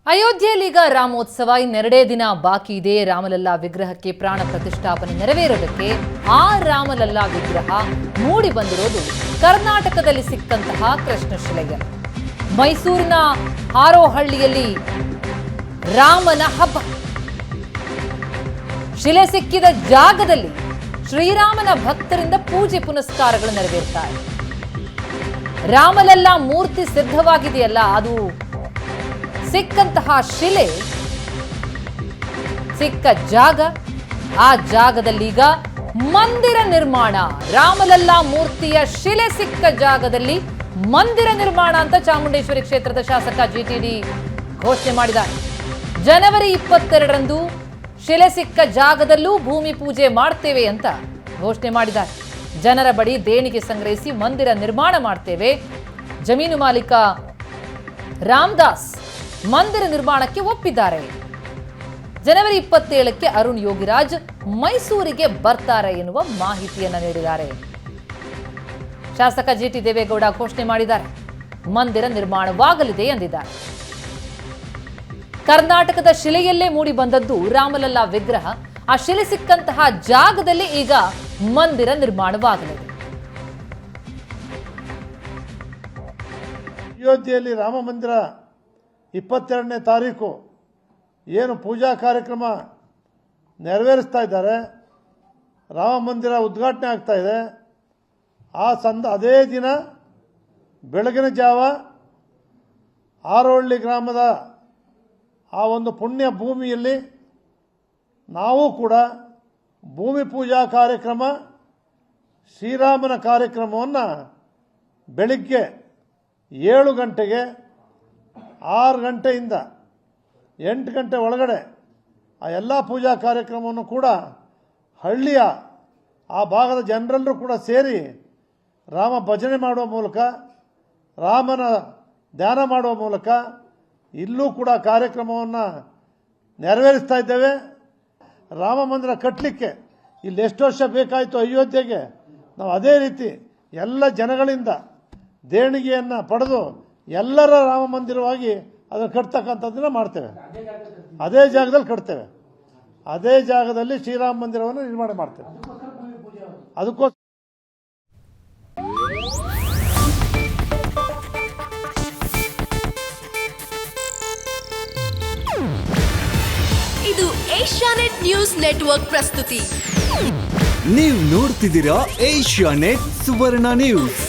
ಅಯೋಧ್ಯೆಯಲ್ಲೀಗ ರಾಮೋತ್ಸವ ಇನ್ನೆರಡೇ ದಿನ ಬಾಕಿ ಇದೆ. ರಾಮಲಲ್ಲಾ ವಿಗ್ರಹಕ್ಕೆ ಪ್ರಾಣ ಪ್ರತಿಷ್ಠಾಪನೆ ನೆರವೇರೋದಕ್ಕೆ ಆ ರಾಮಲಲ್ಲಾ ವಿಗ್ರಹ ಮೂಡಿ ಬಂದಿರೋದು ಕರ್ನಾಟಕದಲ್ಲಿ ಸಿಕ್ಕಂತಹ ಕೃಷ್ಣಶಿಲೆಗೆ. ಮೈಸೂರಿನ ಹಾರೋಹಳ್ಳಿಯಲ್ಲಿ ರಾಮನ ಹಬ್ಬ. ಶಿಲೆ ಸಿಕ್ಕಿದ ಜಾಗದಲ್ಲಿ ಶ್ರೀರಾಮನ ಭಕ್ತರಿಂದ ಪೂಜೆ ಪುನಸ್ಕಾರಗಳು ನೆರವೇರ್ತಾರೆ. ರಾಮಲಲ್ಲಾ ಮೂರ್ತಿ ಸಿದ್ಧವಾಗಿದೆಯಲ್ಲ, ಅದು ಸಿಕ್ಕಂತಹ ಶಿಲೆ ಸಿಕ್ಕ ಜಾಗ, ಆ ಜಾಗದಲ್ಲೀಗ ಮಂದಿರ ನಿರ್ಮಾಣ. ರಾಮಲಲ್ಲಾ ಮೂರ್ತಿಯ ಶಿಲೆ ಸಿಕ್ಕ ಜಾಗದಲ್ಲಿ ಮಂದಿರ ನಿರ್ಮಾಣ ಅಂತ ಚಾಮುಂಡೇಶ್ವರಿ ಕ್ಷೇತ್ರದ ಶಾಸಕ ಜಿಟಿಡಿ ಘೋಷಣೆ ಮಾಡಿದ್ದಾರೆ. ಜನವರಿ 22ರಂದು ಶಿಲೆ ಸಿಕ್ಕ ಜಾಗದಲ್ಲೂ ಭೂಮಿ ಪೂಜೆ ಮಾಡ್ತೇವೆ ಅಂತ ಘೋಷಣೆ ಮಾಡಿದ್ದಾರೆ. ಜನರ ಬಳಿ ದೇಣಿಗೆ ಸಂಗ್ರಹಿಸಿ ಮಂದಿರ ನಿರ್ಮಾಣ ಮಾಡ್ತೇವೆ. ಜಮೀನು ಮಾಲೀಕ ರಾಮದಾಸ್ ಮಂದಿರ ನಿರ್ಮಾಣಕ್ಕೆ ಒಪ್ಪಿದ್ದಾರೆ. ಜನವರಿ 27ಕ್ಕೆ ಅರುಣ್ ಯೋಗಿರಾಜ್ ಮೈಸೂರಿಗೆ ಬರ್ತಾರೆ ಎನ್ನುವ ಮಾಹಿತಿಯನ್ನ ನೀಡಿದ್ದಾರೆ. ಶಾಸಕ ಜಿಟಿ ದೇವೇಗೌಡ ಘೋಷಣೆ ಮಾಡಿದ್ದಾರೆ. ಮಂದಿರ ನಿರ್ಮಾಣವಾಗಲಿದೆ ಎಂದಿದ್ದಾರೆ. ಕರ್ನಾಟಕದ ಶಿಲೆಯಲ್ಲೇ ಮೂಡಿ ಬಂದದ್ದು ರಾಮಲಲ್ಲಾ ವಿಗ್ರಹ. ಆ ಶಿಲೆ ಸಿಕ್ಕಂತಹ ಜಾಗದಲ್ಲಿ ಈಗ ಮಂದಿರ ನಿರ್ಮಾಣವಾಗಲಿದೆ. ಅಯೋಧ್ಯೆಯಲ್ಲಿ ರಾಮ ಮಂದಿರ 22ನೇ ತಾರೀಕು ಏನು ಪೂಜಾ ಕಾರ್ಯಕ್ರಮ ನೆರವೇರಿಸ್ತಾ ಇದ್ದಾರೆ, ರಾಮ ಮಂದಿರ ಉದ್ಘಾಟನೆ ಆಗ್ತಾ ಇದೆ. ಅದೇ ದಿನ ಬೆಳಗಿನ ಜಾವ ಹಾರೋಹಳ್ಳಿ ಗ್ರಾಮದ ಆ ಒಂದು ಪುಣ್ಯ ಭೂಮಿಯಲ್ಲಿ ನಾವು ಕೂಡ ಭೂಮಿ ಪೂಜಾ ಕಾರ್ಯಕ್ರಮ, ಶ್ರೀರಾಮನ ಕಾರ್ಯಕ್ರಮವನ್ನು ಬೆಳಿಗ್ಗೆ 7 ಗಂಟೆಗೆ 6 ಗಂಟೆಯಿಂದ 8 ಗಂಟೆ ಒಳಗಡೆ ಆ ಎಲ್ಲ ಪೂಜಾ ಕಾರ್ಯಕ್ರಮವನ್ನು ಕೂಡ ಹಳ್ಳಿಯ ಆ ಭಾಗದ ಜನರೆಲ್ಲರೂ ಕೂಡ ಸೇರಿ ರಾಮ ಭಜನೆ ಮಾಡುವ ಮೂಲಕ, ರಾಮನ ಧ್ಯಾನ ಮಾಡುವ ಮೂಲಕ ಇಲ್ಲೂ ಕೂಡ ಕಾರ್ಯಕ್ರಮವನ್ನು ನೆರವೇರಿಸ್ತಾ ಇದ್ದೇವೆ. ರಾಮ ಮಂದಿರ ಕಟ್ಟಲಿಕ್ಕೆ ಇಲ್ಲಿ ಎಷ್ಟು ವರ್ಷ ಬೇಕಾಯಿತು ಅಯೋಧ್ಯೆಗೆ, ನಾವು ಅದೇ ರೀತಿ ಎಲ್ಲ ಜನಗಳಿಂದ ದೇಣಿಗೆಯನ್ನು ಪಡೆದು ಎಲ್ಲರ ರಾಮ ಮಂದಿರವಾಗಿ ಅದನ್ನು ಕಟ್ತಕ್ಕಂಥದ್ದನ್ನ ಮಾಡ್ತೇವೆ. ಅದೇ ಜಾಗದಲ್ಲಿ ಕಟ್ತೇವೆ. ಅದೇ ಜಾಗದಲ್ಲಿ ಶ್ರೀರಾಮ ಮಂದಿರವನ್ನು ನಿರ್ಮಾಣ ಮಾಡ್ತೇವೆ. ಅದಕ್ಕೋಸ್ಕರ ಇದು ಏಷ್ಯಾನೆಟ್ ನ್ಯೂಸ್ ನೆಟ್ವರ್ಕ್ ಪ್ರಸ್ತುತಿ. ನೀವು ನೋಡ್ತಿದ್ದೀರಾ ಏಷ್ಯಾನೆಟ್ ಸುವರ್ಣ ನ್ಯೂಸ್.